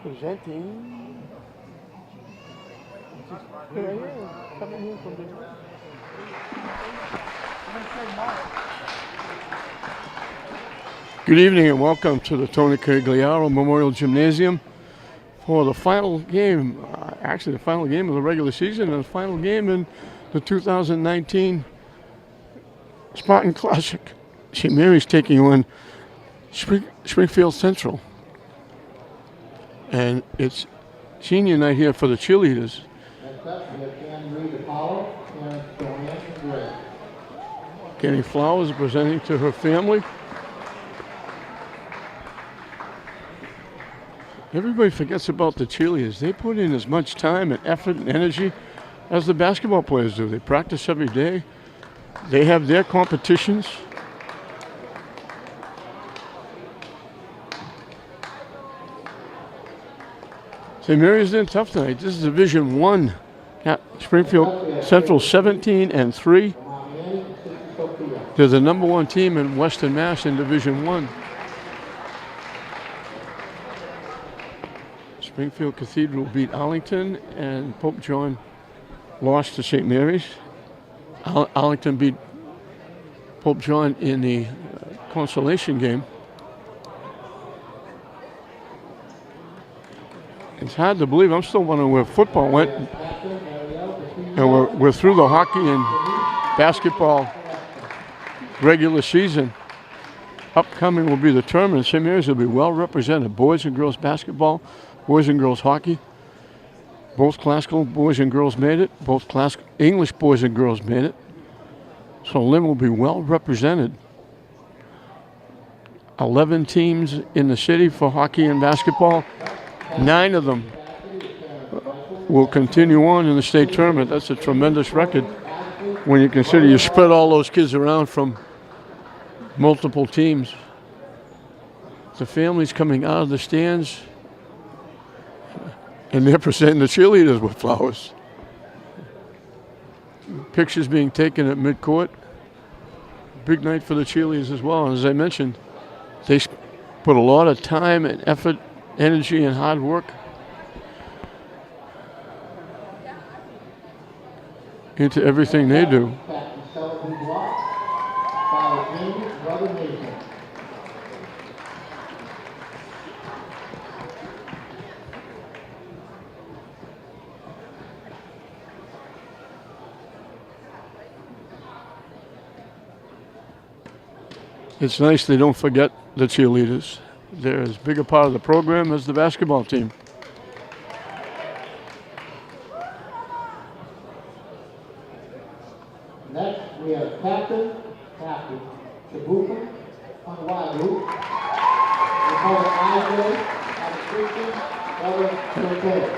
Presenting. Here I am, coming in from the. Good evening and welcome to the Tony Cagliaro Memorial Gymnasium for the final game, actually the final game of the regular season and the final game in the 2019 Spartan Classic. St. Mary's taking on Springfield Central. And it's senior night here for the cheerleaders. Kenny Flowers presenting to her family. Everybody forgets about the cheerleaders. They put in as much time and effort and energy as the basketball players do. They practice every day. They have their competitions. St. Mary's did tough tonight. This is Division I. Springfield Central 17-3. They're the number one team in Western Mass in Division I. Springfield Cathedral beat Arlington, and Pope John lost to St. Mary's. Arlington beat Pope John in the consolation game. It's hard to believe. I'm still wondering where football went. And we're through the hockey and basketball regular season. Upcoming will be the tournament. St. Mary's will be well represented. Boys and girls basketball, boys and girls hockey. Both classical boys and girls made it. Both classical English boys and girls made it. So Lynn will be well represented. 11 teams in the city for hockey and basketball. 9 of them will continue on in the state tournament. That's a tremendous record when you consider you spread all those kids around from multiple teams. The families coming out of the stands, and they're presenting the cheerleaders with flowers. Pictures being taken at midcourt. Big night for the cheerleaders as well. And as I mentioned, they put a lot of time and effort, energy and hard work into everything they do. It's nice they don't forget the cheerleaders. They're as big a part of the program as the basketball team. Next, we have Captain Shabuka on the wide loop. We call it IJ at the Springfield.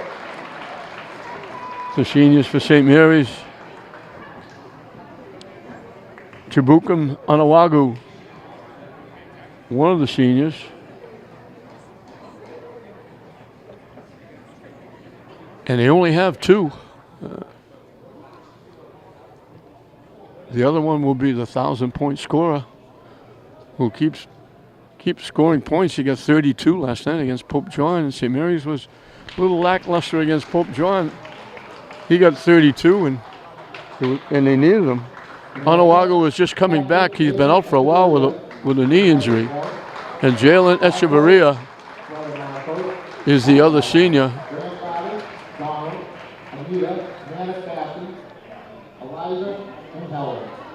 The seniors for St. Mary's. Chibukum Anawagu, one of the seniors. And they only have 2. The other one will be the 1,000-point scorer who keeps scoring points. He got 32 last night against Pope John, and St. Mary's was a little lackluster against Pope John. He got 32, and they needed him. Anawago is just coming back. He's been out for a while with a knee injury. And Jalen Echeverria is the other senior.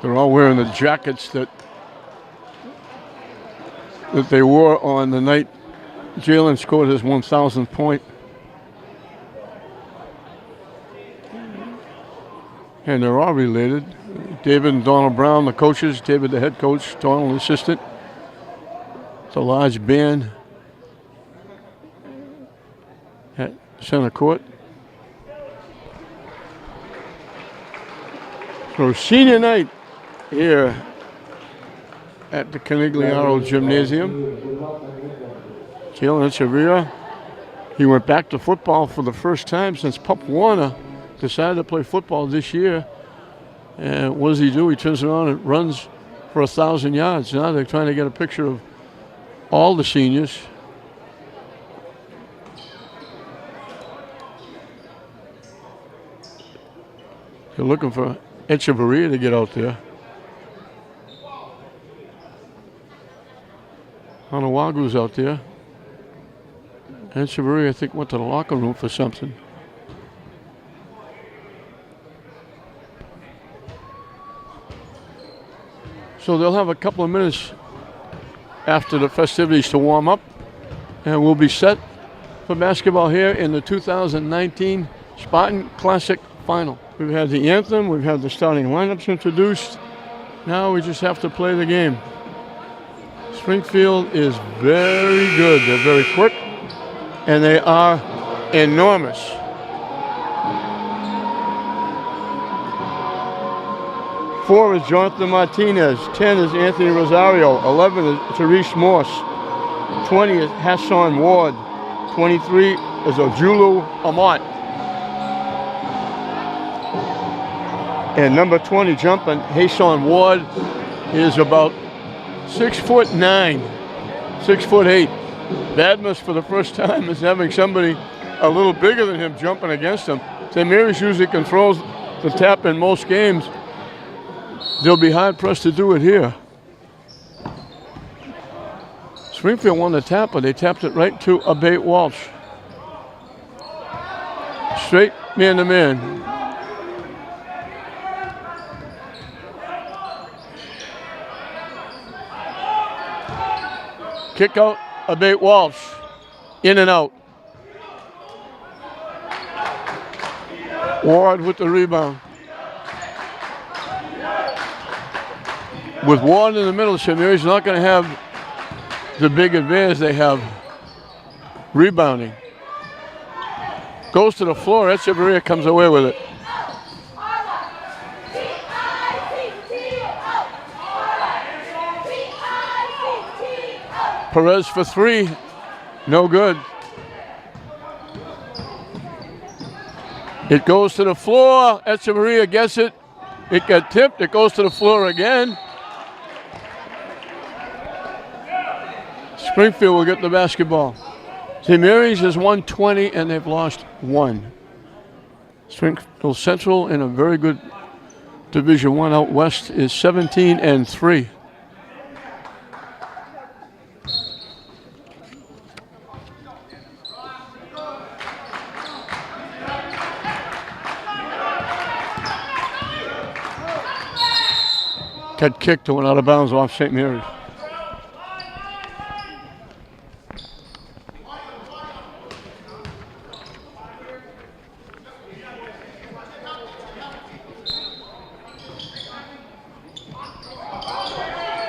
They're all wearing the jackets that they wore on the night Jalen scored his 1,000th point. And they're all related. David and Donald Brown, the coaches. David, the head coach. Donald, the assistant. It's a large band at center court. So senior night here at the Canigliaro Gymnasium. Jalen Echeverria, he went back to football for the first time since Pup Warner decided to play football this year. And what does he do? He turns around and runs for 1,000 yards. Now they're trying to get a picture of all the seniors. They're looking for Echeverria to get out there. Onawagu's out there. Echeverria, I think, went to the locker room for something. So they'll have a couple of minutes after the festivities to warm up, and we'll be set for basketball here in the 2019 Spartan Classic Final. We've had the anthem, we've had the starting lineups introduced. Now we just have to play the game. Springfield is very good. They're very quick, and they are enormous. Four is Jonathan Martinez, 10 is Anthony Rosario, 11 is Therese Morse, 20 is Hassan Ward, 23 is Ojulu Amont. And number 20 jumping, Hassan Ward, is about 6'9", 6'8". Badmus for the first time is having somebody a little bigger than him jumping against him. St. Mary's usually controls the tap in most games. They'll be hard pressed to do it here. Springfield won the tap, but they tapped it right to Abate Walsh. Straight man to man. Kick out, Abate Walsh. In and out. Ward with the rebound. With Ward in the middle, St. Mary's not going to have the big advantage they have rebounding. Goes to the floor, Echeverria comes away with it. Perez for three, no good. It goes to the floor, Echeverria gets it. It got tipped, it goes to the floor again. Springfield will get the basketball. St. Mary's has won 20 and they've lost 1. Springfield Central in a very good Division I out west is 17-3. Got kicked and went out of bounds off St. Mary's.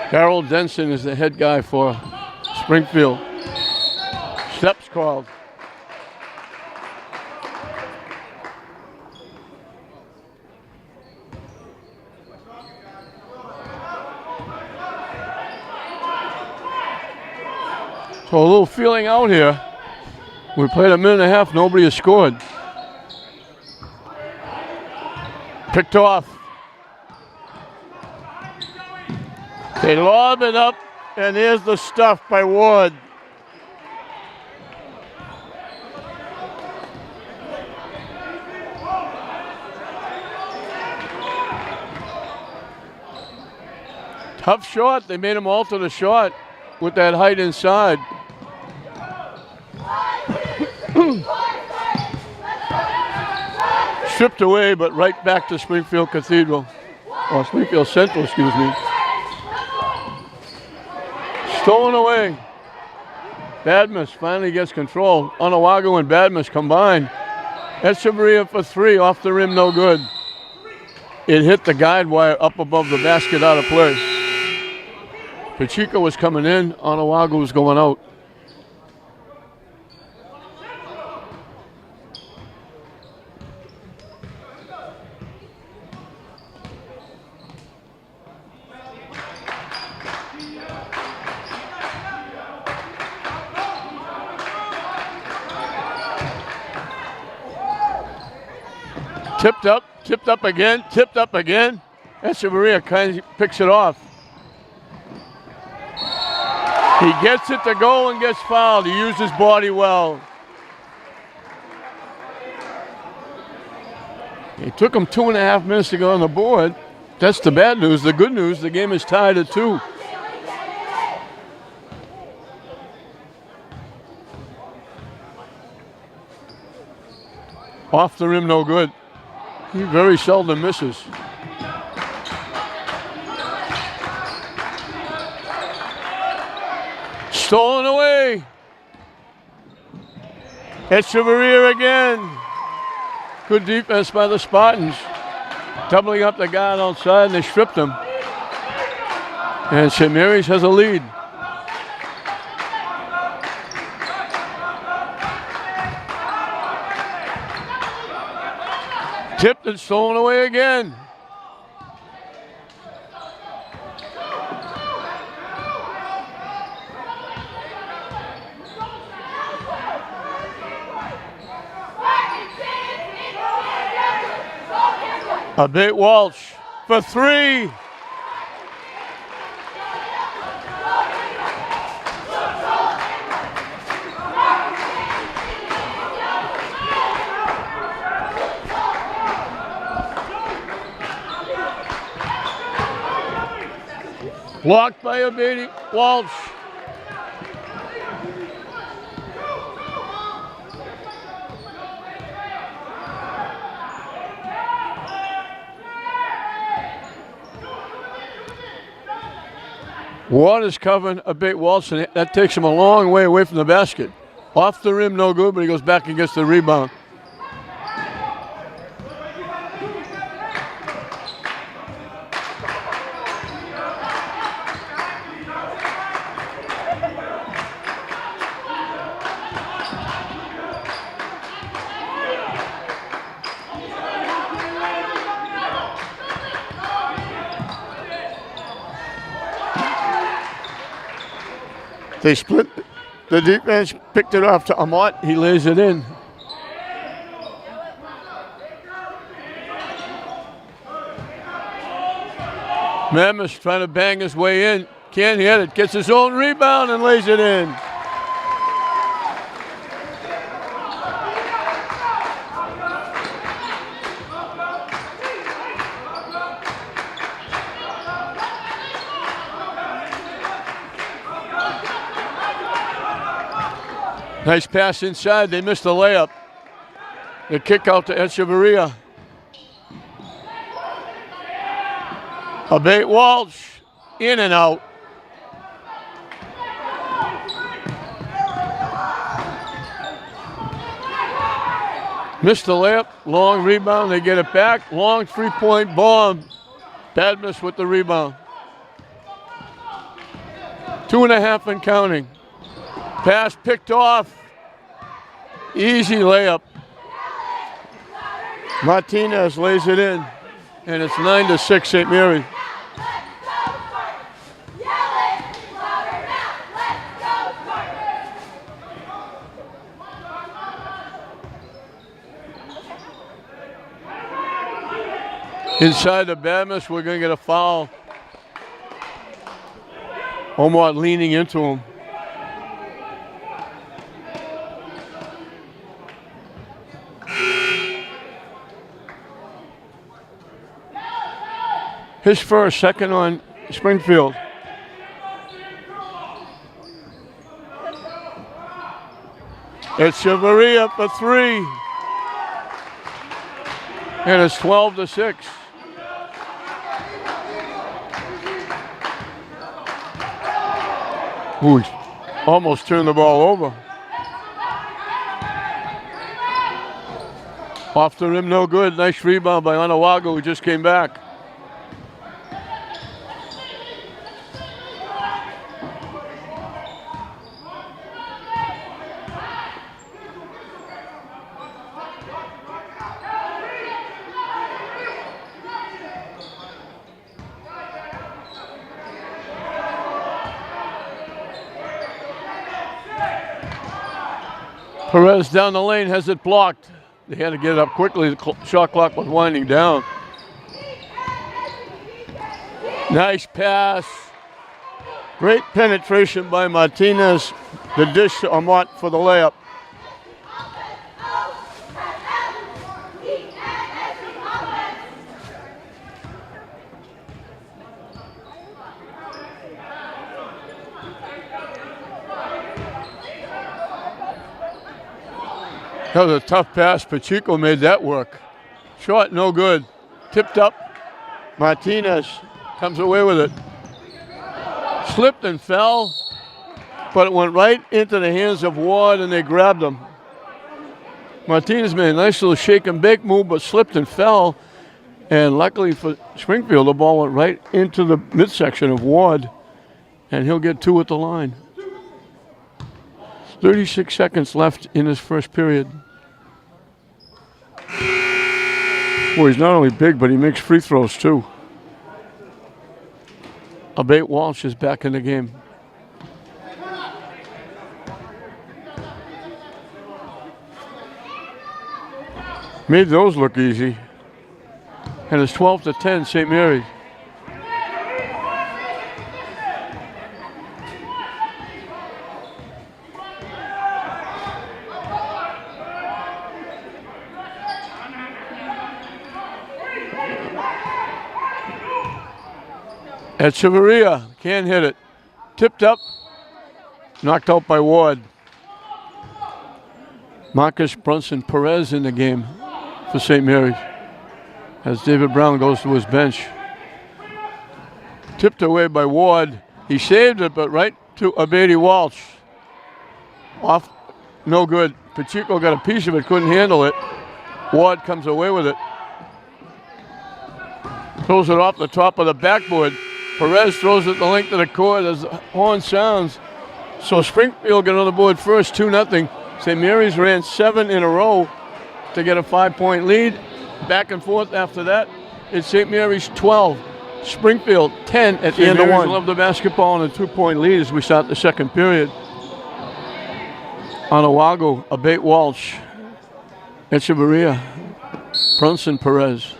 Darrell Denson is the head guy for Springfield. Steps called. So a little feeling out here. We played a minute and a half, nobody has scored. Picked off. They lob it up, and there's the stuff by Ward. Tough shot. They made him alter the shot with that height inside. Stripped away, but right back to Springfield Cathedral. Or Springfield Central, excuse me. Stolen away. Badmus finally gets control. Onawagu and Badmus combine. Echeverria for three, off the rim, no good. It hit the guide wire up above the basket, out of play. Pacheco was coming in, Onawagu was going out. Tipped up again, tipped up again. Echeverria kind of picks it off. He gets it to go and gets fouled. He used his body well. It took him 2.5 minutes to go on the board. That's the bad news. The good news, the game is tied at 2. Off the rim, no good. He very seldom misses. Stolen away. Echeverria again. Good defense by the Spartans. Doubling up the guard outside, and they stripped him. And St. Mary's has a lead. Tipped and stolen away again. Abate Walsh for 3. Blocked by Abate Walsh. Waters covering Abate Walsh, and that takes him a long way away from the basket. Off the rim, no good, but he goes back and gets the rebound. They split. The defense picked it off to Amat. He lays it in. Mammoth trying to bang his way in. Can't hit it. Gets his own rebound and lays it in. Nice pass inside. They missed the layup. The kick out to Echeverria. Abate Walsh, in and out. Missed the layup. Long rebound. They get it back. Long 3-point bomb. Badmus with the rebound. 2.5 and counting. Pass picked off. Easy layup. Martinez lays it in. And it's 9-6 St. Mary. Inside the Badmus, we're going to get a foul. Omar leaning into him. His first, second on Springfield. Echeverria for 3. And it's 12-6. Ooh, almost turned the ball over. Off the rim, no good. Nice rebound by Onawago, who just came back. Perez down the lane has it blocked. They had to get it up quickly. The shot clock was winding down. Nice pass. Great penetration by Martinez. The dish to Amat for the layup. That was a tough pass. Pacheco made that work. Short, no good. Tipped up. Martinez comes away with it. Slipped and fell, but it went right into the hands of Ward, and they grabbed him. Martinez made a nice little shake and bake move, but slipped and fell. And luckily for Springfield, the ball went right into the midsection of Ward, and he'll get 2 at the line. 36 seconds left in this first period. Boy, he's not only big, but he makes free throws too. Abate Walsh is back in the game. Made those look easy. And it's 12-10, St. Mary's. Echeverria can't hit it. Tipped up, knocked out by Ward. Marcus Brunson Perez in the game for St. Mary's as David Brown goes to his bench. Tipped away by Ward. He saved it, but right to Abate Walsh. Off, no good. Pacheco got a piece of it, couldn't handle it. Ward comes away with it. Throws it off the top of the backboard. Perez throws it the length of the court as the horn sounds. So Springfield get on the board first, 2-0. St. Mary's ran 7 in a row to get a 5-point lead. Back and forth after that. It's St. Mary's 12, Springfield 10 at the end of 1. Love the basketball and a 2-point lead as we start the second period. Onawago, Abate Walsh, Echeverria, Brunson Perez,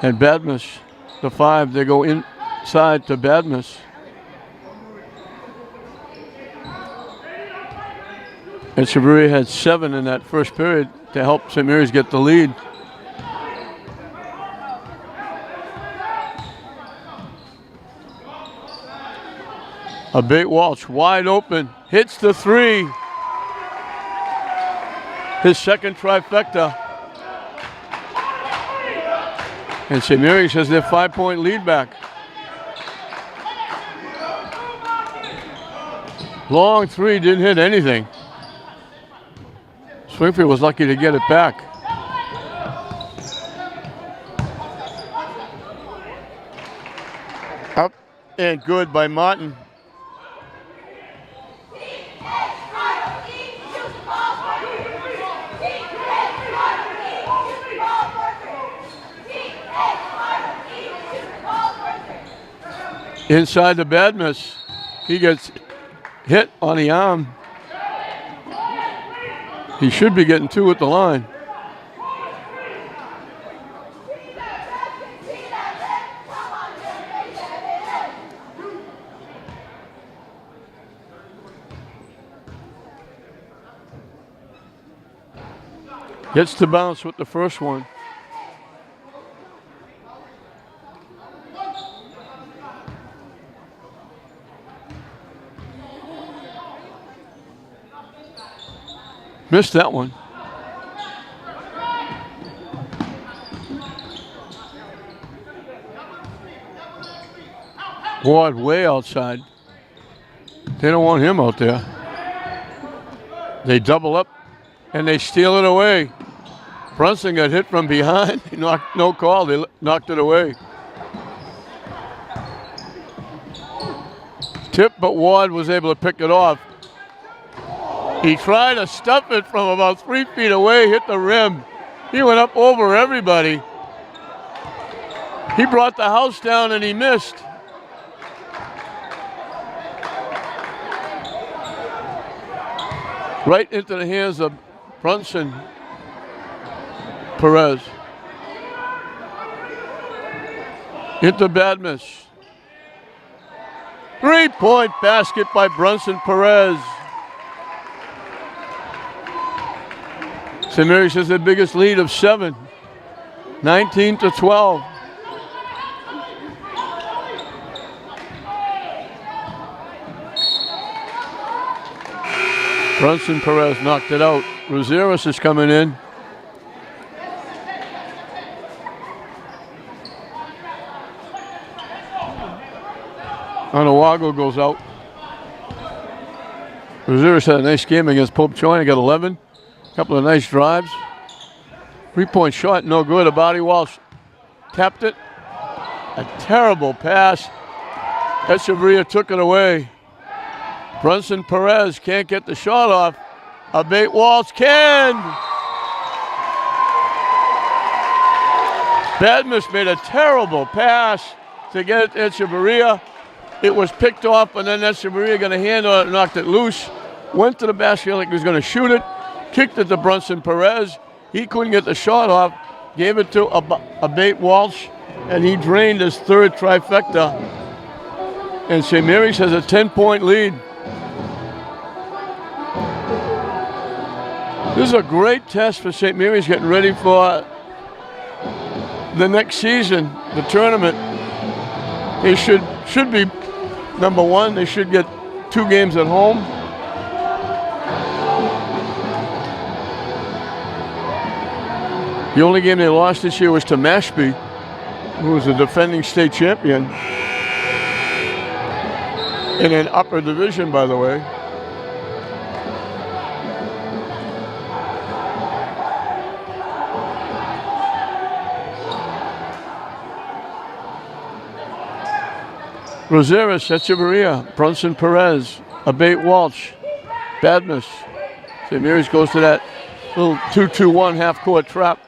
and Badmus, the 5. They go inside to Badmus. Echeverria had 7 in that first period to help St. Mary's get the lead. Abate Walsh wide open, hits the 3. His second trifecta. And St. Mary's has their 5-point lead back. Long 3, didn't hit anything. Springfield was lucky to get it back. Up and good by Martin. Inside the Badmus, he gets hit on the arm. He should be getting 2 at the line. Gets to bounce with the first one. Missed that one. Ward way outside. They don't want him out there. They double up and they steal it away. Brunson got hit from behind. He knocked, no call. They knocked it away. Tip, but Ward was able to pick it off. He tried to stuff it from about 3 feet away, hit the rim. He went up over everybody. He brought the house down and he missed. Right into the hands of Brunson. Perez. Into Badmus. 3-point basket by Brunson Perez. St. Mary's has the biggest lead of 7, 19-12. Brunson Perez knocked it out. Roseras is coming in. Onawago goes out. Roseras had a nice game against Pope Joint. He got 11. Couple of nice drives. 3-point shot, no good. A body Walsh tapped it. A terrible pass. Echeverria took it away. Brunson Perez can't get the shot off. Abate Walsh can. Badmus made a terrible pass to get it to Echeverria. It was picked off, and then Echeverria got a hand on it, knocked it loose. Went to the basket like he was going to shoot it. Kicked it to Brunson Perez. He couldn't get the shot off. Gave it to Abate Walsh, and he drained his third trifecta. And St. Mary's has a 10-point lead. This is a great test for St. Mary's getting ready for the next season, the tournament. They should be number one. They should get 2 games at home. The only game they lost this year was to Mashpee, who was the defending state champion. In an upper division, by the way. Roseras, Echeverria, Brunson Perez, Abate Walsh, Badmus. St. Mary's goes to that little 2-2-1 half-court trap.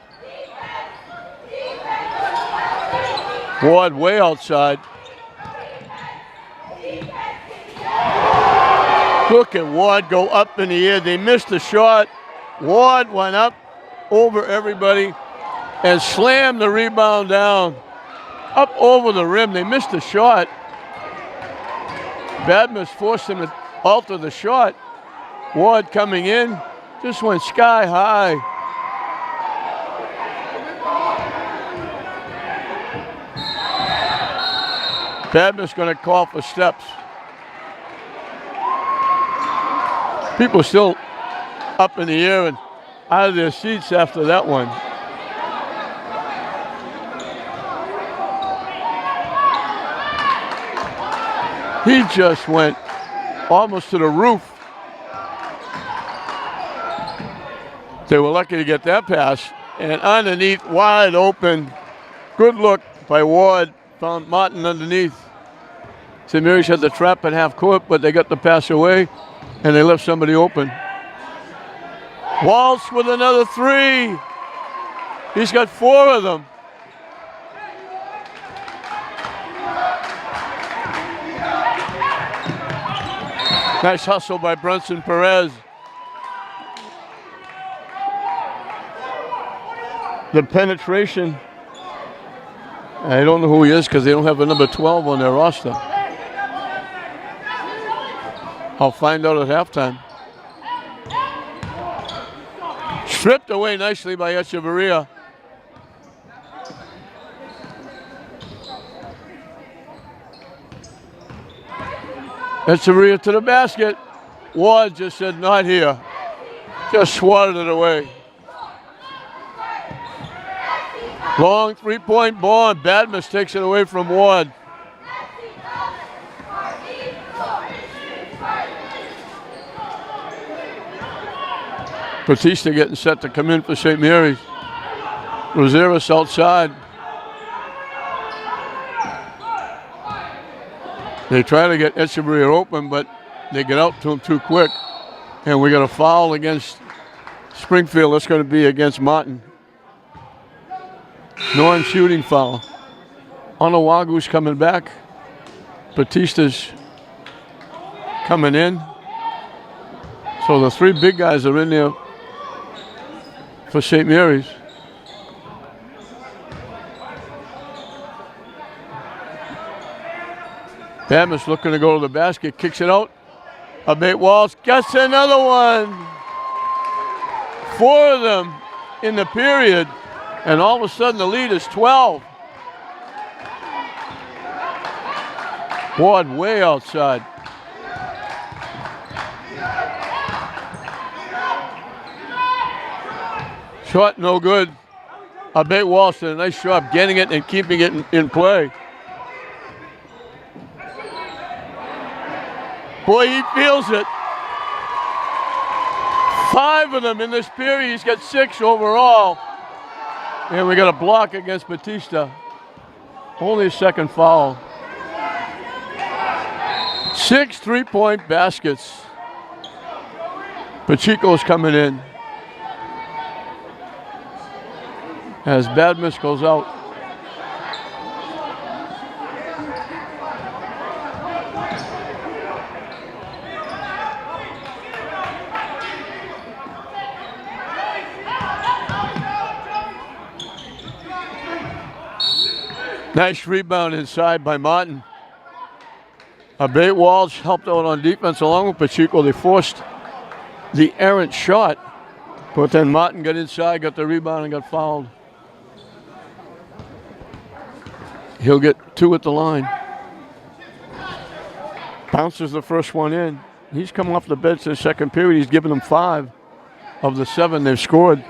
Ward way outside. Look at Ward go up in the air. They missed the shot. Ward went up over everybody and slammed the rebound down. Up over the rim. They missed the shot. Badmus forced him to alter the shot. Ward coming in, just went sky high. Badmus going to call for steps. People still up in the air and out of their seats after that one. He just went almost to the roof. They were lucky to get that pass. And underneath, wide open. Good look by Ward. Found Martin underneath. St. Mary's had the trap at half court, but they got the pass away, and they left somebody open. Walsh with another 3. He's got 4 of them. Nice hustle by Brunson Perez. The penetration. I don't know who he is because they don't have a number 12 on their roster. I'll find out at halftime. Stripped away nicely by Echeverria. Echeverria to the basket. Ward just said, not here. Just swatted it away. Long 3-point ball. Badmus takes it away from Ward. Batista getting set to come in for St. Mary's. Roseras outside. They try to get Echeverria open, but they get out to him too quick. And we got a foul against Springfield. That's going to be against Martin. Non-shooting foul. Onawagu's coming back. Batista's coming in. So the 3 big guys are in there for St. Mary's. Badman's looking to go to the basket, kicks it out. Abate Walsh gets another one. 4 of them in the period, and all of a sudden the lead is 12. Ward way outside. Shot no good. Abate Walsh did a nice job getting it and keeping it in play. Boy, he feels it. 5 of them in this period. He's got 6 overall. And we got a block against Batista. Only a second foul. 6 3-point baskets. Pacheco's coming in. As Badmus goes out. Nice rebound inside by Martin. Abate Walsh helped out on defense along with Pacheco. They forced the errant shot, but then Martin got inside, got the rebound, and got fouled. He'll get 2 at the line. Bounces the first one in. He's come off the bench in the second period. He's given them 5 of the 7 they've scored.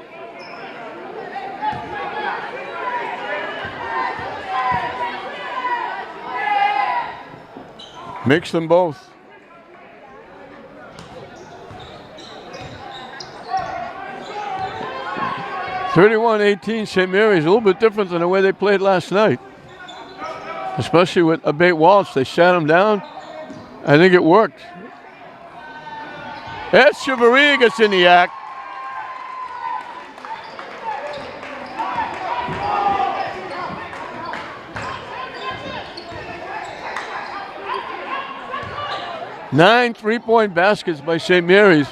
Makes them both. (31-18) St. Mary's, a little bit different than the way they played last night. Especially with Abate Walsh. They sat him down. I think it worked. Echeverria gets in the act. Nine 3-point baskets by St. Mary's.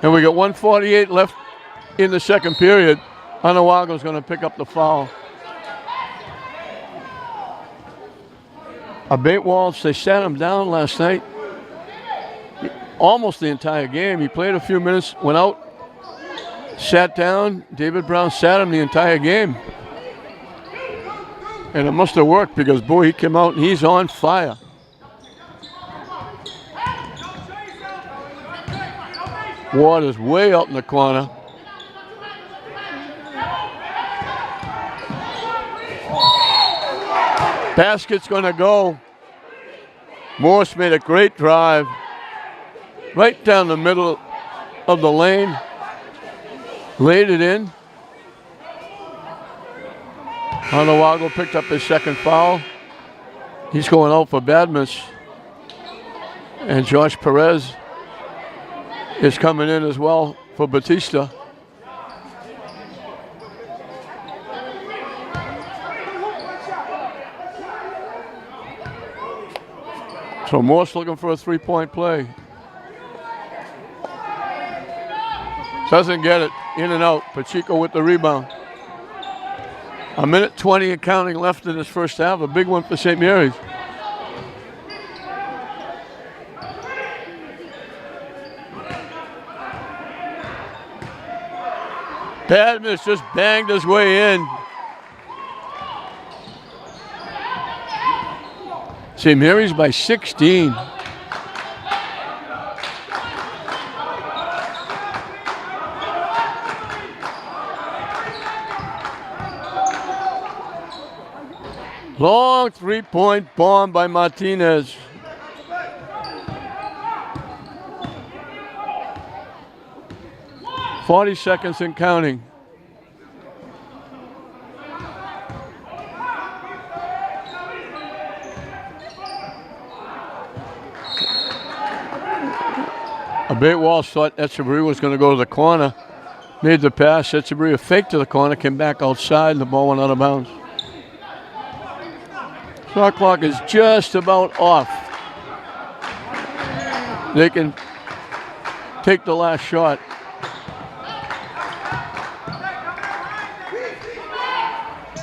And we got 1:48 left in the second period. Anawago's going to pick up the foul. Abate Walsh, they sat him down last night. Almost the entire game. He played a few minutes, went out, sat down. David Brown sat him the entire game. And it must have worked because, boy, he came out and he's on fire. Ward is way out in the corner. Basket's going to go. Morse made a great drive. Right down the middle of the lane. Laid it in. Anawago picked up his second foul. He's going out for Badmus. And Josh Perez is coming in as well for Batista. So Morse looking for a 3-point play. Doesn't get it. In and out. Pacheco with the rebound. 1:20 and counting left in this first half. A big one for St. Mary's. Badmus just banged his way in. St. Mary's by 16. Long 3-point bomb by Martinez. .40 seconds and counting. Abate Walsh thought Echeverria was going to go to the corner. Made the pass. Echeverria faked to the corner, came back outside, and the ball went out of bounds. Shot clock is just about off. They can take the last shot.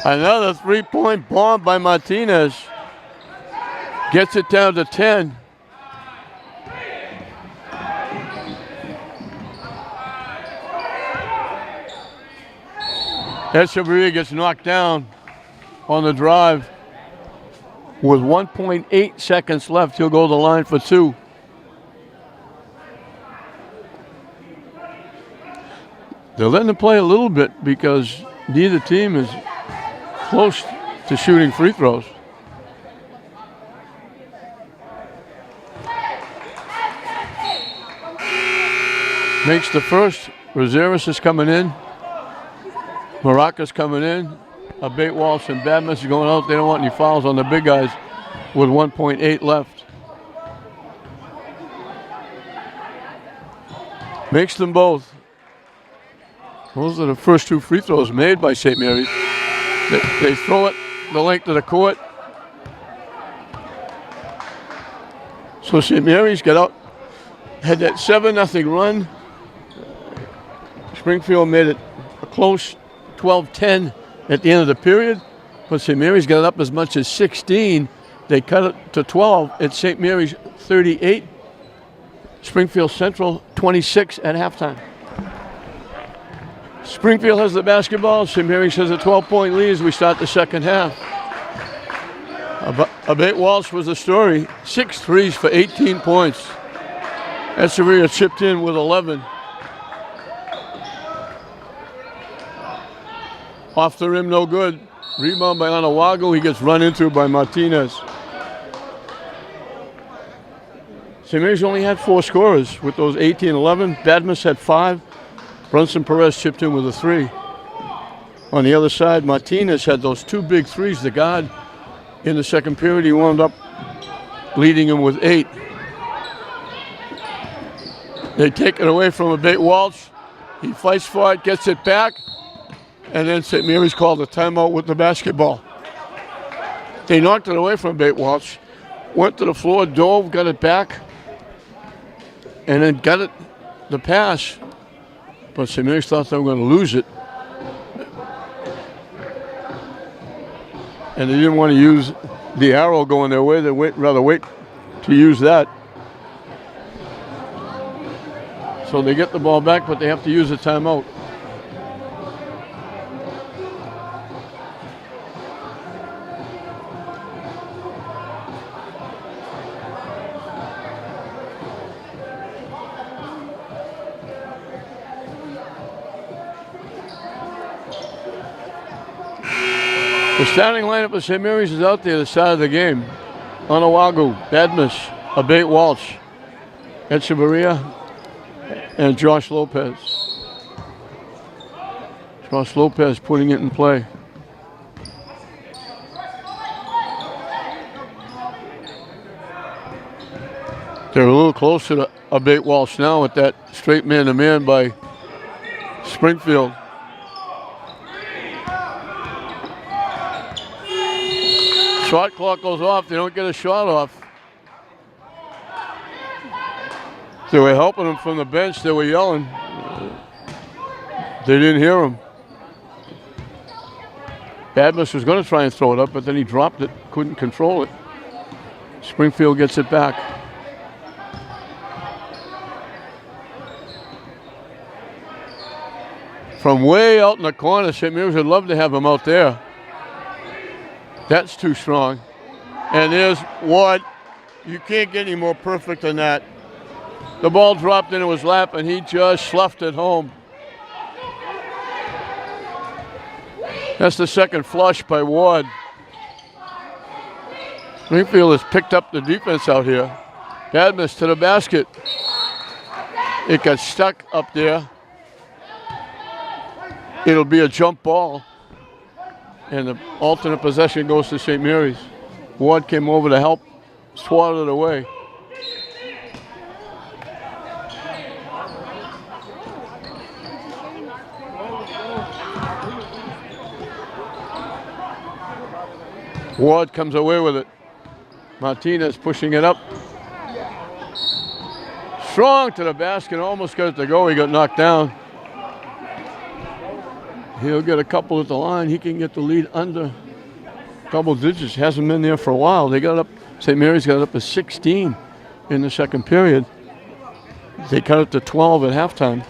Another 3-point bomb by Martinez. Gets it down to 10. Echeverria gets knocked down on the drive. With 1.8 seconds left, he'll go to the line for 2. They're letting him play a little bit because neither team is close to shooting free throws. Makes the first. Rosaris is coming in. Maraca's coming in. Abate Walsh and Badmus is going out. They don't want any fouls on the big guys with 1.8 left. Makes them both. Those are the first 2 free throws made by St. Mary's. They throw it the length of the court. So St. Mary's got out, had that 7-0 run. Springfield made it a close 12-10 at the end of the period, but St. Mary's got it up as much as 16. They cut it to 12 at St. Mary's 38. Springfield Central 26 at halftime. Springfield has the basketball. St. Mary's has a 12-point lead as we start the second half. Abate Walsh was the story. 6 threes for 18 points. Echeverria chipped in with 11. Off the rim, no good. Rebound by Anawago. He gets run into by Martinez. St. Mary's only had 4 scorers with those 18-11. Badmus had 5. Brunson Perez chipped in with a 3. On the other side, Martinez had those 2 big threes. The guard in the second period, he wound up leading him with 8. They take it away from Abate Walsh. He fights for it, gets it back. And then St. Mary's called a timeout with the basketball. They knocked it away from Abate Walsh, went to the floor, dove, got it back, and then got it, the pass. But St. Mary's thought they were going to lose it. And they didn't want to use the arrow going their way. They'd rather wait to use that. So they get the ball back, but they have to use a timeout. The starting lineup of St. Mary's is out there at the start of the game. Anawago, Badmus, Abate Walsh, Echeverria, and Josh Lopez. Josh Lopez putting it in play. They're a little closer to Abate Walsh now with that straight man-to-man by Springfield. Shot clock goes off. They don't get a shot off. They were helping him from the bench. They were yelling. They didn't hear him. Badmus was going to try and throw it up, but then he dropped it. Couldn't control it. Springfield gets it back. From way out in the corner, St. Mary's would love to have him out there. That's too strong. And there's Ward. You can't get any more perfect than that. The ball dropped into his lap, and he just sloughed it home. That's the second flush by Ward. Springfield has picked up the defense out here. Badmus to the basket. It got stuck up there. It'll be a jump ball. And the alternate possession goes to St. Mary's. Ward came over to help, swatted it away. Ward comes away with it. Martinez pushing it up. Strong to the basket, almost got it to go. He got knocked down. He'll get a couple at the line. He can get the lead under double digits. Hasn't been there for a while. They got up St. Mary's got up to 16 in the second period. They cut it to 12 at halftime.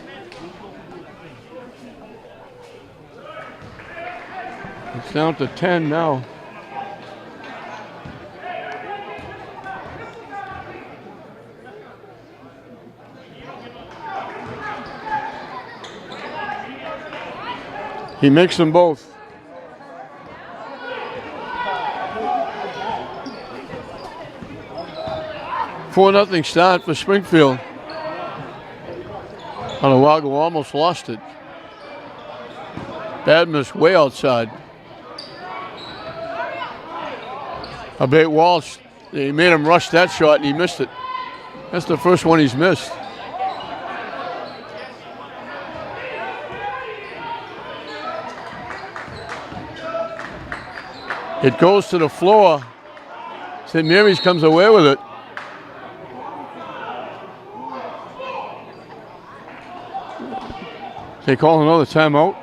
It's down to 10 now. He makes them both. Four nothing start for Springfield. Ottawago almost lost it. Bad miss way outside. Abate Walsh, he made him rush that shot and he missed it. That's the first one he's missed. It goes to the floor. St. Mary's comes away with it. They call another timeout.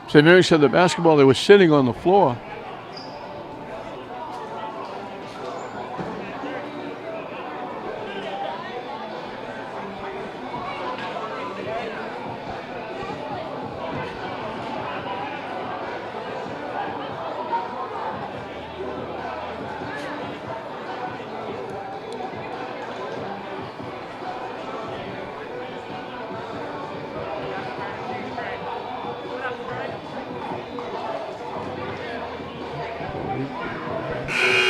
St. Mary's said the basketball, they were sitting on the floor.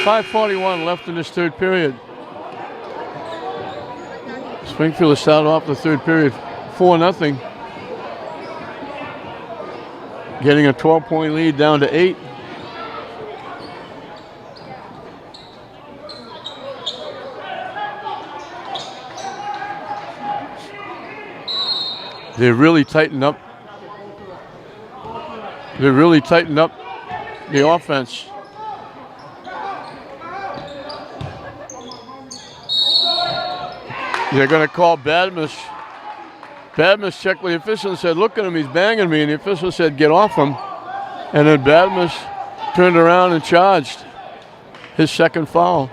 .541 left in this third period. Springfield has started off the third period 4-0. Getting a 12-point lead down to 8. They're really tightened up. They're really tightened up the offense. They're going to call Badmus. Badmus checked with the official and said, look at him, he's banging me. And the official said, get off him. And then Badmus turned around and charged his second foul.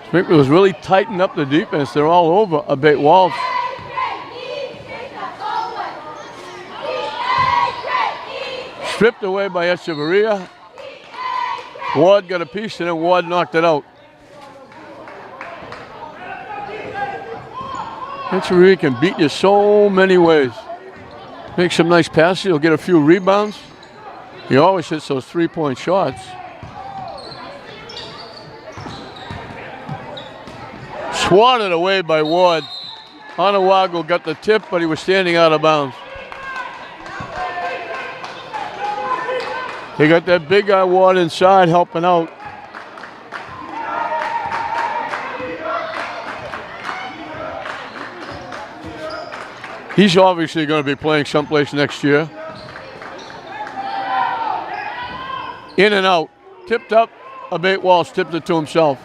Springfield was really tightening up the defense. They're all over Abate Walsh. Stripped away by Echeverria. Ward got a piece and then Ward knocked it out. Echeverria can beat you so many ways. Make some nice passes. He'll get a few rebounds. He always hits those three-point shots. Swatted away by Ward. Ottawago got the tip, but he was standing out of bounds. They got that big guy Ward inside helping out. He's obviously going to be playing someplace next year. In and out. Tipped up. Abate Walsh tipped it to himself.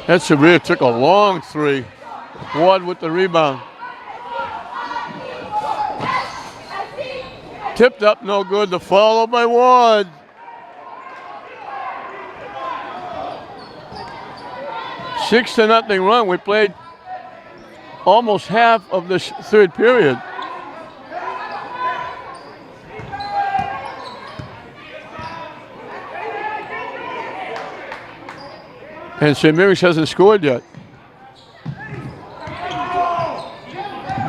Echeverria took a long three. Ward with the rebound. Tipped up, no good. The follow by Ward. Six to nothing run. We played almost half of this third period. And St. Mary's hasn't scored yet.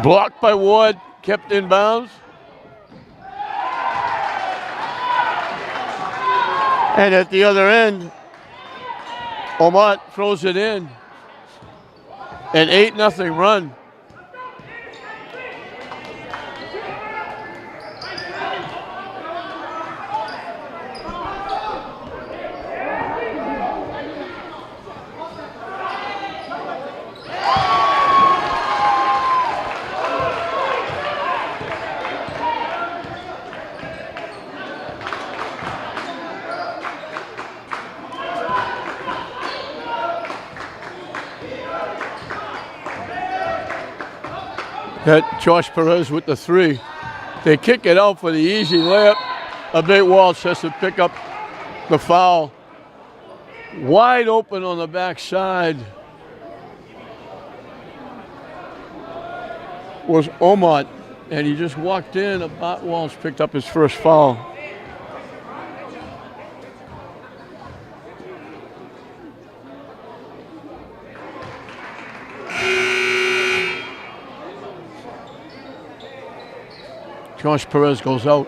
Blocked by Ward, kept in bounds. And at the other end, Omot throws it in. An 8-0 run. That Josh Perez with the 3. They kick it out for the easy layup. Abate Walsh has to pick up the foul. Wide open on the backside was Omot, and he just walked in. Abate Walsh picked up his first foul. Josh Perez goes out.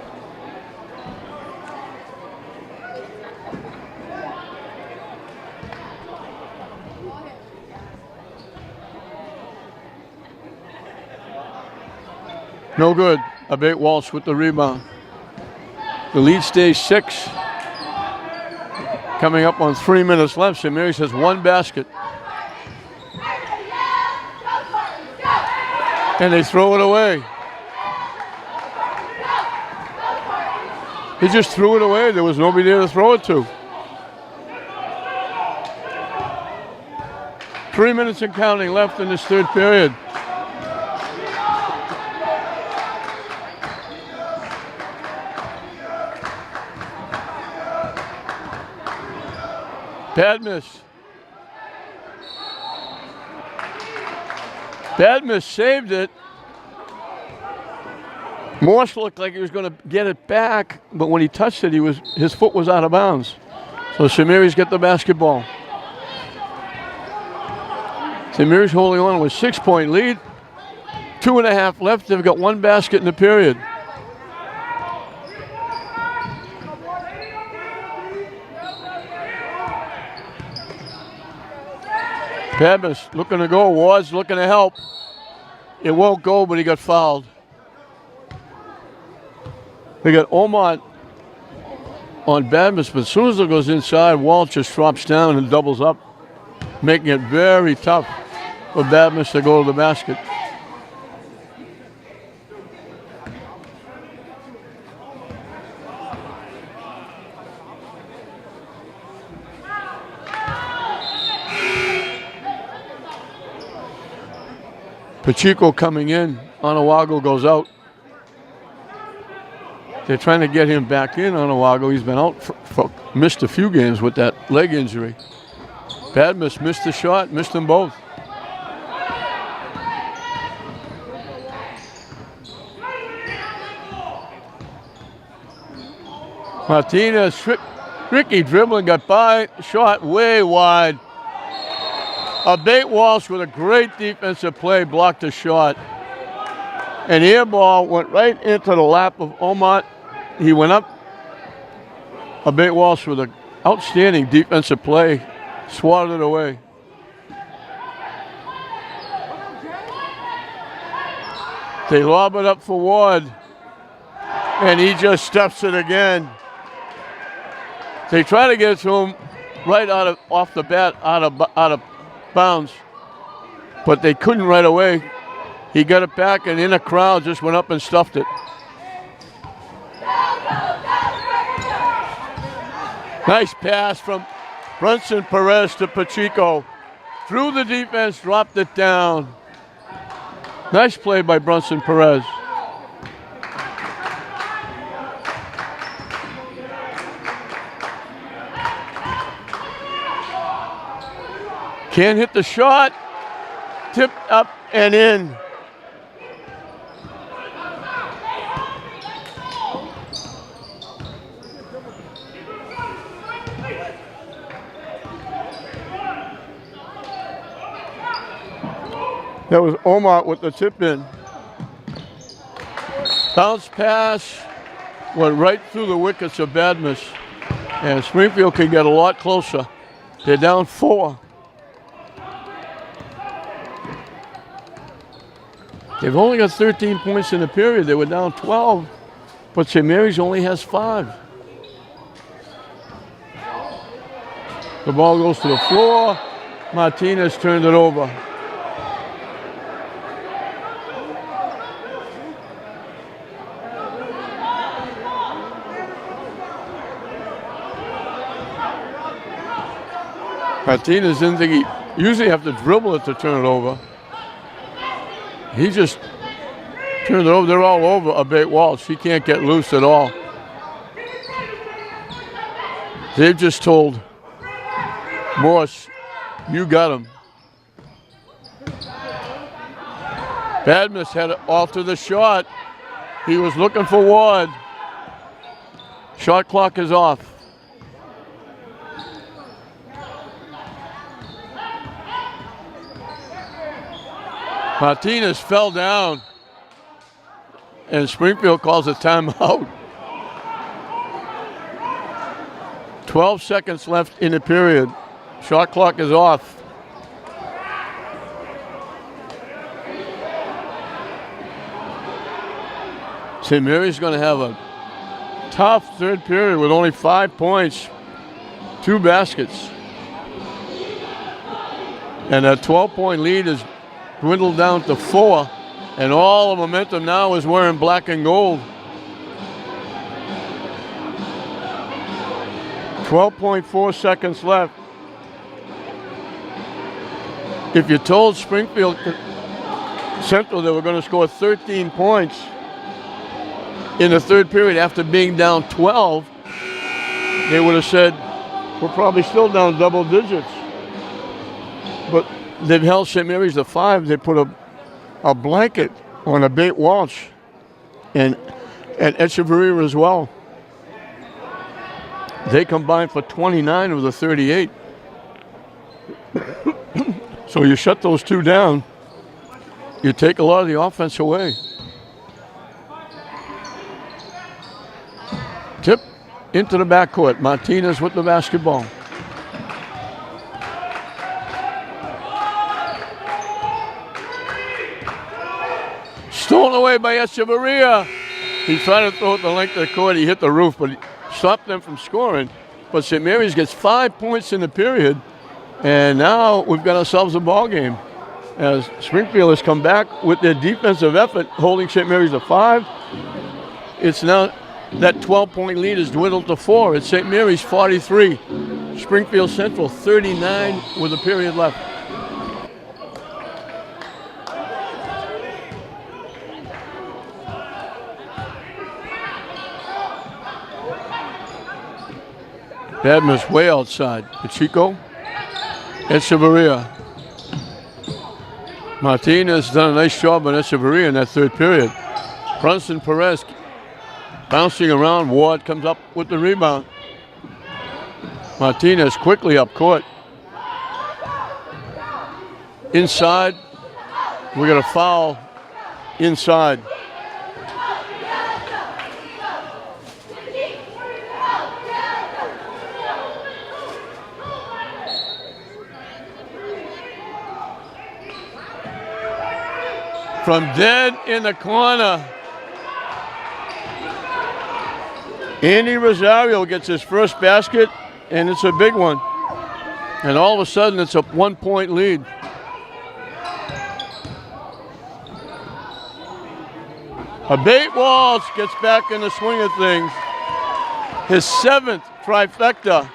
No good. Abate Walsh with the rebound. The lead stays 6. Coming up on 3 minutes left. St. Mary's has 1 basket. And they throw it away. He just threw it away. There was nobody there to throw it to. 3 minutes and counting left in this third period. Bad miss. Bad miss saved it. Morse looked like he was going to get it back, but when he touched it, his foot was out of bounds. So St. Mary's get the basketball. St. Mary's holding on with 6-point lead. 2.5 left. They've got 1 basket in the period. Padmas looking to go. Ward's looking to help. It won't go, but he got fouled. They got Omot on Badmas, but as soon as it goes inside, Walsh just drops down and doubles up, making it very tough for Badmas to go to the basket. Pacheco coming in. Onawago goes out. They're trying to get him back in. Onawago, he's been out, missed a few games with that leg injury. Badmas missed the shot, missed them both. Martinez, tricky dribbling, got by, shot way wide. Abate Walsh with a great defensive play, blocked the shot. And the air ball went right into the lap of Omot. He went up. Abate Walsh with an outstanding defensive play, swatted it away. They lob it up for Ward, and he just steps it again. They try to get it to him right off the bat, out of bounds, but they couldn't right away. He got it back, and in a crowd just went up and stuffed it. Nice pass from Brunson Perez to Pacheco. Through the defense, dropped it down. Nice play by Brunson Perez. Can't hit the shot. Tipped up and in. That was Omot with the tip in. Bounce pass went right through the wickets of Badmas. And Springfield can get a lot closer. They're down 4. They've only got 13 points in the period. They were down 12, but St. Mary's only has 5. The ball goes to the floor. Martinez turned it over. Martinez didn't think he usually have to dribble it to turn it over. He just Turned it over. They're all over a bait wall. She can't get loose at all. They've just told Morse, you got him. Badmus had it off to the shot. He was looking for Ward. Shot clock is off. Martinez fell down, and Springfield calls a timeout. 12 seconds left in the period. Shot clock is off. St. Mary's going to have a tough third period with only 5 points, 2 baskets. And that 12-point lead is dwindled down to 4, and all the momentum now is wearing black and gold. 12.4 seconds left. If you told Springfield Central they were going to score 13 points in the third period after being down 12, they would have said, we're probably still down double digits. But they've held St. Mary's to 5. They put a blanket on a bait Walsh and Echeverria as well. They combined for 29 of the 38. So you shut those two down, you take a lot of the offense away. Tip into the backcourt. Martinez with the basketball. Stolen away by Echeverria. He tried to throw it the length of the court. He hit the roof, but he stopped them from scoring. But St. Mary's gets 5 points in the period, and now we've got ourselves a ball game. As Springfield has come back with their defensive effort, holding St. Mary's to 5. It's now that 12-point lead is dwindled to 4. It's St. Mary's 43, Springfield Central 39 with a period left. Badmus way outside. Pacheco. Echeverria. Martinez done a nice job on Echeverria in that third period. Brunson Perez bouncing around. Ward comes up with the rebound. Martinez quickly up court. Inside. We got a foul inside. From dead in the corner, Andy Rosario gets his first basket, and it's a big one. And all of a sudden, it's a 1-point lead. Abate Walsh gets back in the swing of things. His 7th trifecta.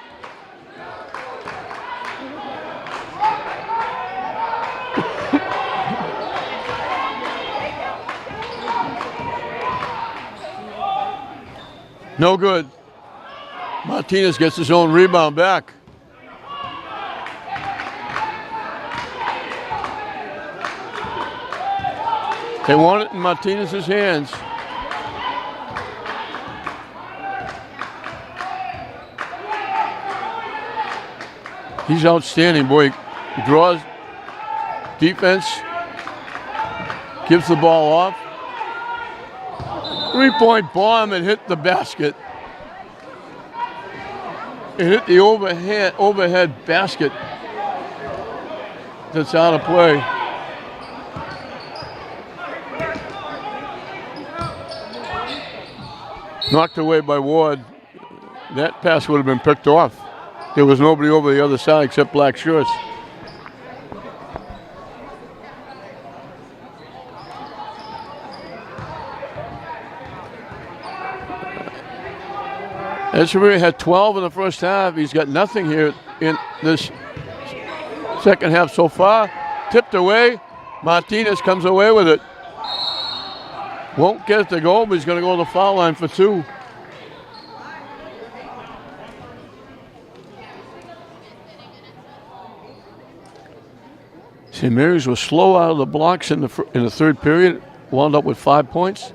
No good. Martinez gets his own rebound back. They want it in Martinez's hands. He's outstanding, boy. He draws defense, gives the ball off. 3-point bomb and hit the basket. It hit the overhead basket that's out of play. Knocked away by Ward. That pass would have been picked off. There was nobody over the other side except black shirts. Echeverria had 12 in the first half. He's got nothing here in this second half so far. Tipped away. Martinez comes away with it. Won't get it to go, but he's going to go to the foul line for 2. St. Mary's was slow out of the blocks in the third period, wound up with 5 points.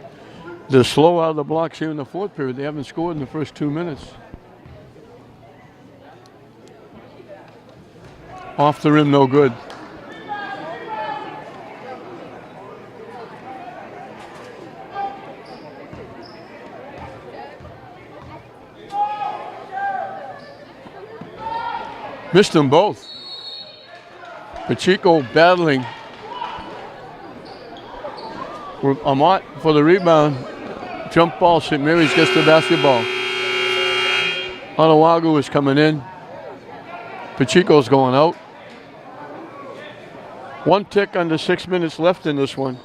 They're slow out of the blocks here in the fourth period. They haven't scored in the first 2 minutes. Off the rim, no good. Missed them both. Pacheco battling. Amat for the rebound. Jump ball. St. Mary's gets the basketball. Onawagu is coming in. Pacheco's going out. 1 tick under 6 minutes left in this one.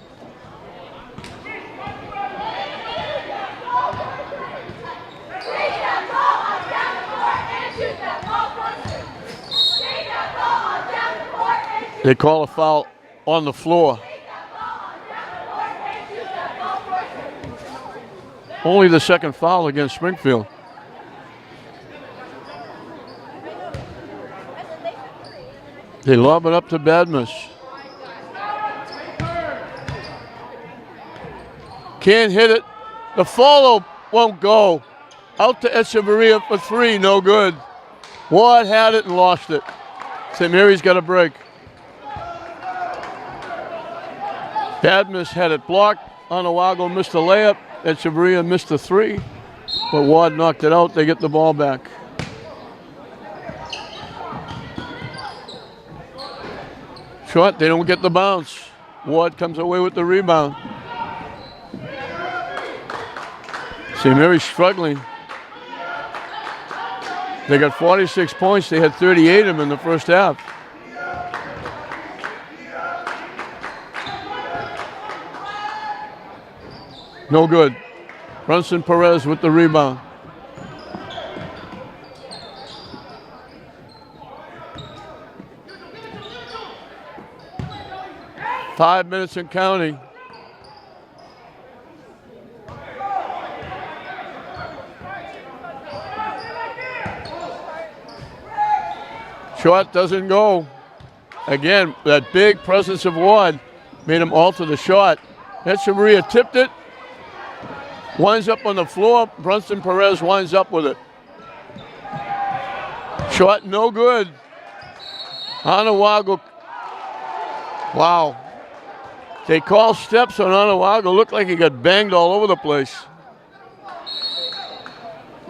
They call a foul on the floor. Only the second foul against Springfield. They lob it up to Badmus. Can't hit it. The follow won't go. Out to Echeverria for 3, no good. Ward had it and lost it. St. Mary's got a break. Badmus had it blocked. Onawago missed the layup. Echeverria missed the 3. But Ward knocked it out. They get the ball back. Short, they don't get the bounce. Ward comes away with the rebound. St. Mary's struggling. They got 46 points. They had 38 of them in the first half. No good. Brunson Perez with the rebound. Five minutes and counting. Shot doesn't go. Again, that big presence of Ward made him alter the shot. Echeverria tipped it. Winds up on the floor. Brunson Perez winds up with it. Shot no good. Onawago. Wow. They call steps on Onawago. Looked like he got banged all over the place.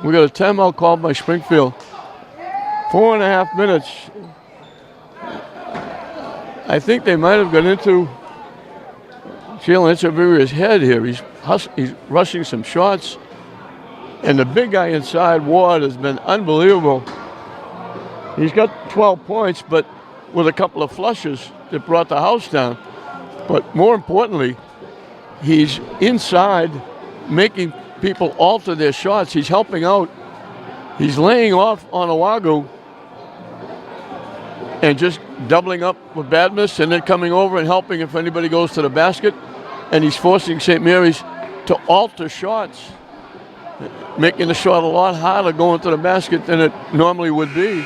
We got a timeout called by Springfield. 4.5 minutes. I think they might have got into Jalen Echeverria's head here. He's rushing some shots. And the big guy inside, Ward, has been unbelievable. He's got 12 points, but with a couple of flushes that brought the house down. But more importantly, he's inside making people alter their shots. He's helping out. He's laying off Onawago and just doubling up with Badmus and then coming over and helping if anybody goes to the basket. And he's forcing St. Mary's to alter shots, making the shot a lot harder going to the basket than it normally would be.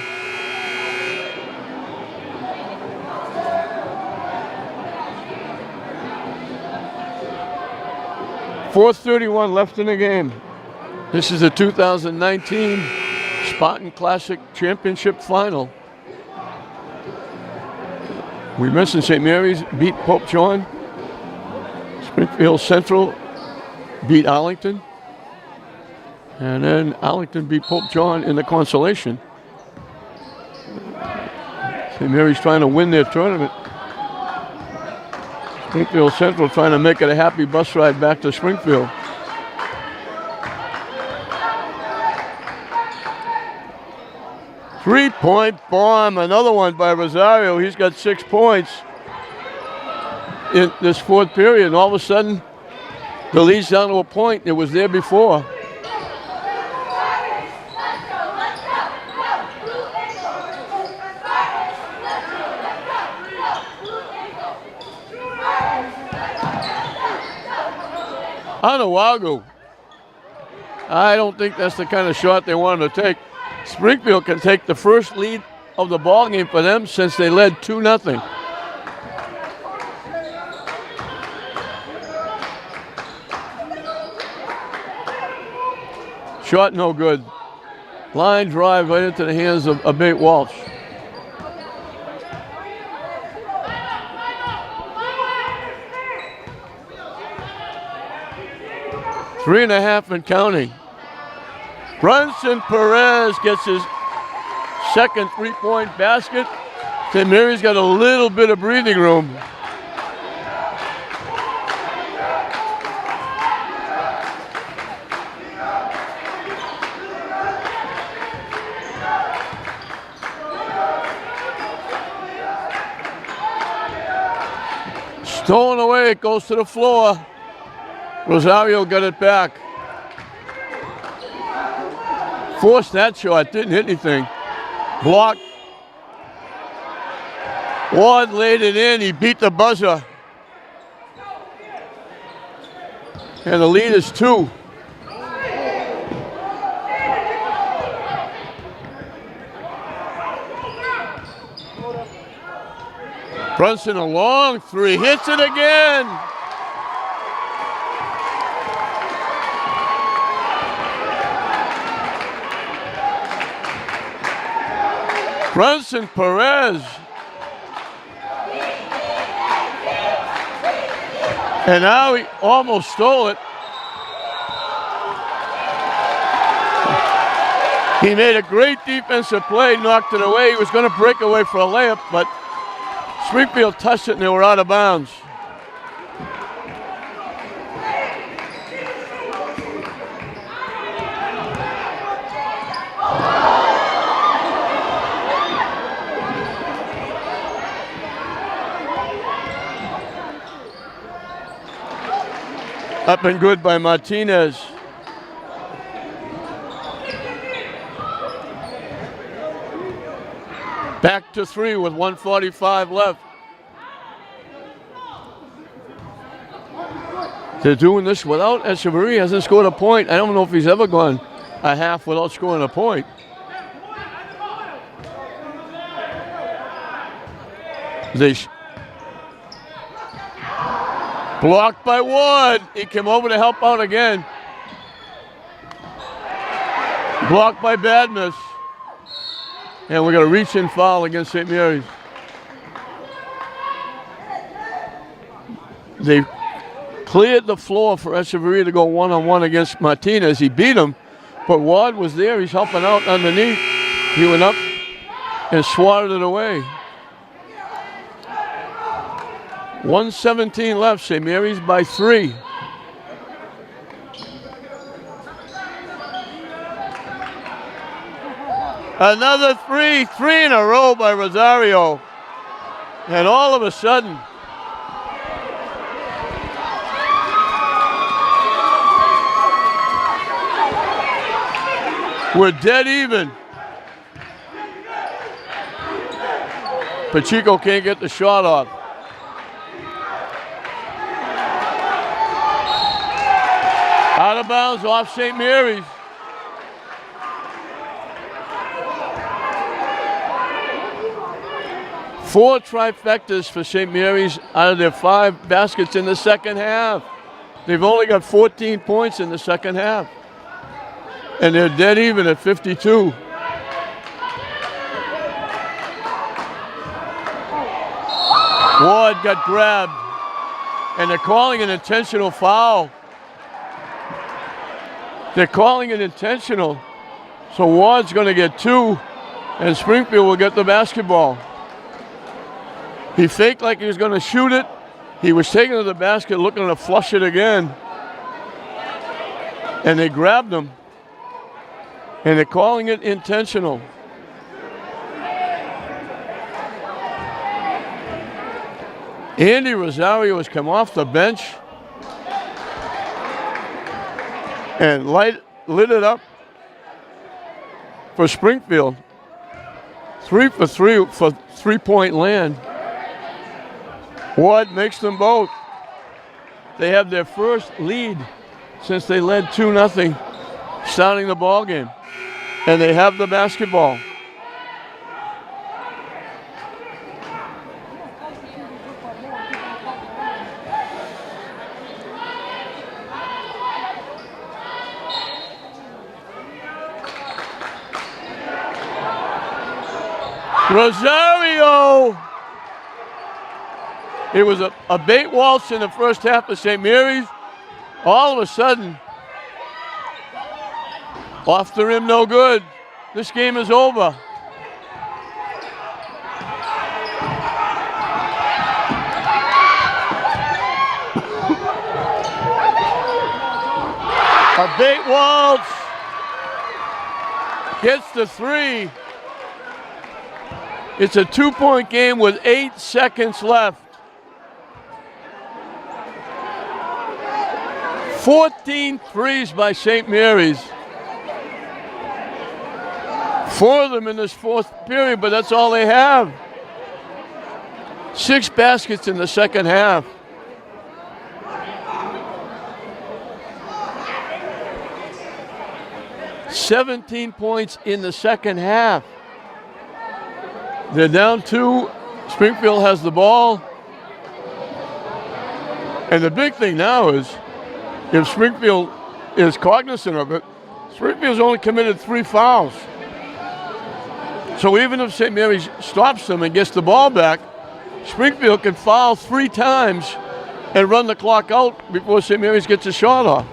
.431 left in the game. This is the 2019 Spartan Classic Championship Final. We mentioned St. Mary's beat Pope John. Springfield Central beat Arlington. And then Arlington beat Pope John in the consolation. St. Mary's trying to win their tournament. Springfield Central trying to make it a happy bus ride back to Springfield. Three-point bomb, another one by Rosario. He's got 6 points in this fourth period. And all of a sudden, the lead's down to a point. It was there before. Onawagu. I don't think that's the kind of shot they wanted to take. Springfield can take the first lead of the ball game for them since they led 2-0. Shot no good. Line drive right into the hands of Abate Walsh. Three and a half and counting. Brunson Perez gets his second three-point basket. St. Mary's got a little bit of breathing room. Stolen away, it goes to the floor. Rosario got it back. Forced that shot, didn't hit anything. Blocked. Ward laid it in, he beat the buzzer. And the lead is 2. Brunson, a long three, hits it again. Brunson Perez. And now he almost stole it. He made a great defensive play, knocked it away. He was going to break away for a layup, but Springfield touched it and they were out of bounds. Up and good by Martinez. Back to 3 with 1:45 left. They're doing this without Echeverria. Hasn't scored a point. I don't know if he's ever gone a half without scoring a point. Blocked by Ward. He came over to help out again. Blocked by Badmus. And we got a reach-in foul against St. Mary's. They cleared the floor for Echeverria to go one-on-one against Martinez. He beat him, but Ward was there. He's helping out underneath. He went up and swatted it away. 1:17 left. St. Mary's by 3. Another three in a row by Rosario. And all of a sudden, we're dead even. Pacheco can't get the shot off. Out of bounds off St. Mary's. Four trifectas for St. Mary's out of their 5 baskets in the second half. They've only got 14 points in the second half. And they're dead even at 52. Ward got grabbed. And they're calling an intentional foul. They're calling it intentional. So Ward's going to get 2, and Springfield will get the basketball. He faked like he was going to shoot it. He was taking to the basket looking to flush it again. And they grabbed him. And they're calling it intentional. Andy Rosario has come off the bench and lit it up for Springfield. 3 for 3 for three-point land. Ward makes them both. They have their first lead since they led 2-0 starting the ball game. And they have the basketball. Rosario! It was a bait waltz in the first half of St. Mary's. All of a sudden, off the rim, no good. This game is over. A bait waltz gets the 3. It's a 2-point game with 8 seconds left. 14 threes by St. Mary's. 4 of them in this fourth period, but that's all they have. 6 baskets in the second half. "17 points in the second half. They're down 2. Springfield has the ball. And the big thing now is, if Springfield is cognizant of it, Springfield's only committed 3 fouls. So even if St. Mary's stops them and gets the ball back, Springfield can foul 3 times and run the clock out before St. Mary's gets a shot off.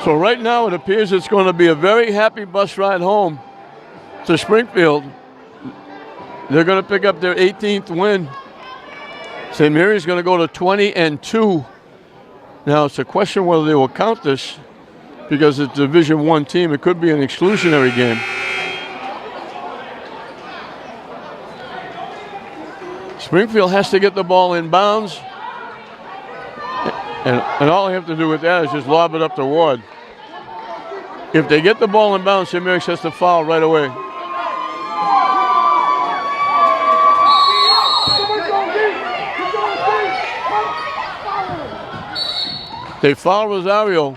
So right now it appears it's going to be a very happy bus ride home to Springfield. They're going to pick up their 18th win. St. Mary's going to go to 20-2. Now it's a question whether they will count this because it's a Division I team. It could be an exclusionary game. Springfield has to get the ball in bounds. And all they have to do with that is just lob it up to Ward. If they get the ball in bounds, St. Mary's has to foul right away. They foul Rosario.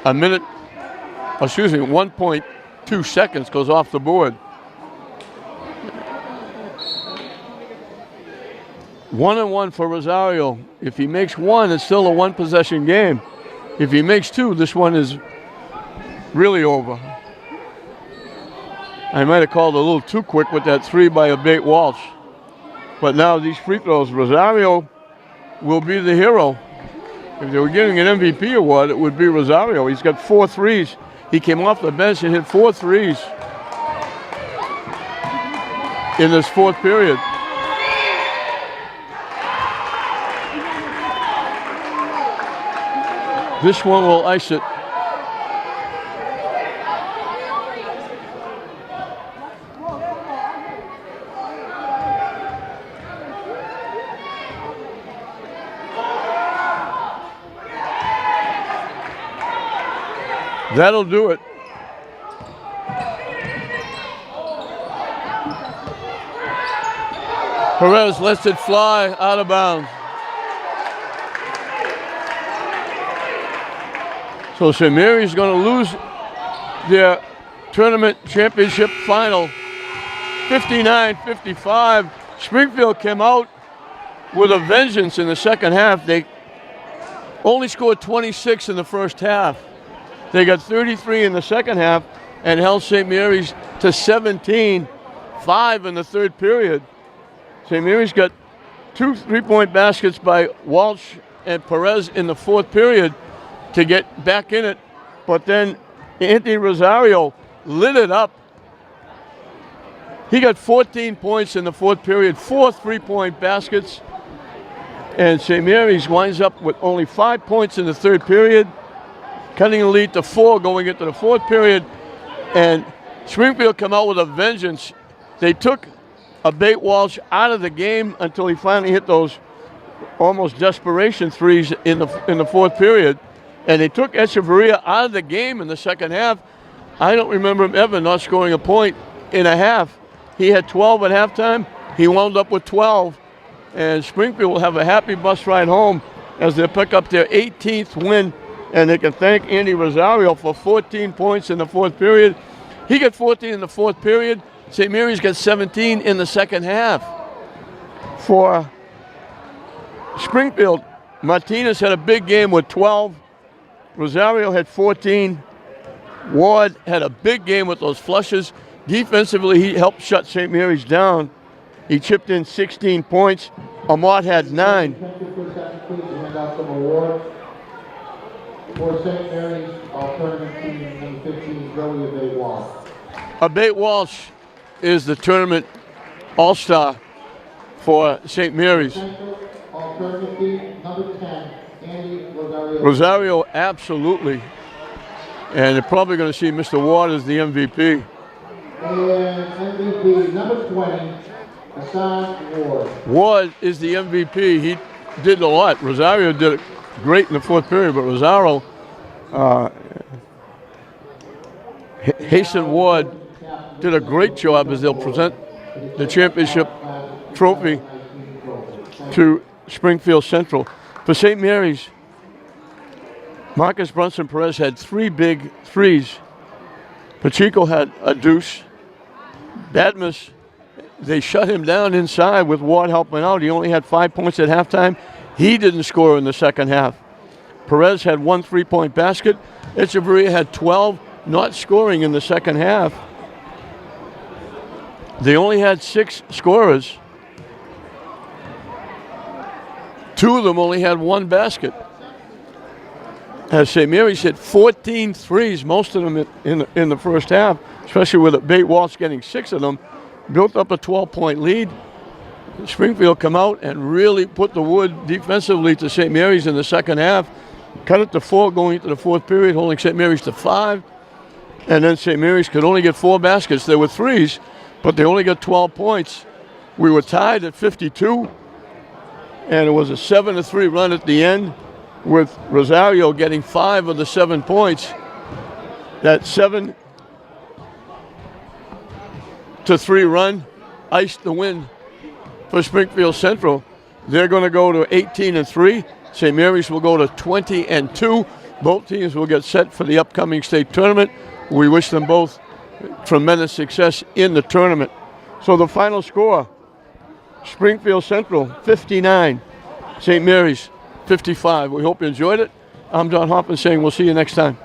1.2 seconds goes off the board. 1-1 for Rosario. If he makes 1, it's still a 1-possession game. If he makes 2, this one is really over. I might have called a little too quick with that 3 by a bait Walsh. But now these free throws, Rosario will be the hero. If they were giving an MVP award, it would be Rosario. He's got 4 threes. He came off the bench and hit 4 threes in this fourth period. This one will ice it. That'll do it. Perez lets it fly out of bounds. So St. Mary's going to lose their tournament championship final 59-55. Springfield came out with a vengeance in the second half. They only scored 26 in the first half. They got 33 in the second half and held St. Mary's to 17, 5 in the third period. St. Mary's got 2 3-point baskets by Walsh and Perez in the fourth period to get back in it. But then Anthony Rosario lit it up. He got 14 points in the fourth period, 4 3-point baskets. And St. Mary's winds up with only 5 points in the third period, cutting the lead to 4 going into the fourth period. And Springfield come out with a vengeance. They took a bait Walsh out of the game until he finally hit those almost desperation threes in the fourth period. And they took Echeverria out of the game in the second half. I don't remember him ever not scoring a point in a half. He had 12 at halftime. He wound up with 12, and Springfield will have a happy bus ride home as they pick up their 18th win, and they can thank Andy Rosario for 14 points in the fourth period. He got 14 in the fourth period. St. Mary's got 17 in the second half. For Springfield, Martinez had a big game with 12. Rosario had 14. Ward had a big game with those flushes. Defensively, he helped shut St. Mary's down. He chipped in 16 points. Ahmad had 9. Thank you for a second, please, to hand out some awards. For St. Mary's, tournament team number 15, Joey Abate Walsh. Abate Walsh is the tournament all-star for St. Mary's. Tournament team number 10, Andy Rosario. Rosario, absolutely. And they're probably going to see Mr. Ward as the MVP. And MVP number 20, Hassan Ward. Ward is the MVP. He did a lot. Rosario did it great in the fourth period, but Rosario, Hasten Ward did a great job as they'll present the championship trophy to Springfield Central. For St. Mary's, Marcus Brunson Perez had 3 big threes. Pacheco had a deuce. Badmus, they shut him down inside with Ward helping out. He only had 5 points at halftime. He didn't score in the second half. Perez had 1 3-point basket. Echeverria had 12, not scoring in the second half. They only had 6 scorers. 2 of them only had 1 basket. As St. Mary's hit 14 threes, most of them in the first half, especially with Abate Walsh getting 6 of them, built up a 12-point lead. Springfield come out and really put the wood defensively to St. Mary's in the second half, cut it to 4 going into the fourth period, holding St. Mary's to 5. And then St. Mary's could only get 4 baskets. There were threes, but they only got 12 points. We were tied at 52, and it was a 7-3 run at the end, with Rosario getting 5 of the 7 points. That 7-3 run iced the win for Springfield Central. They're going to go to 18-3. St. Mary's will go to 20-2. Both teams will get set for the upcoming state tournament. We wish them both tremendous success in the tournament. So the final score, Springfield Central 59, St. Mary's 55. We hope you enjoyed it. I'm John Hoffman saying we'll see you next time.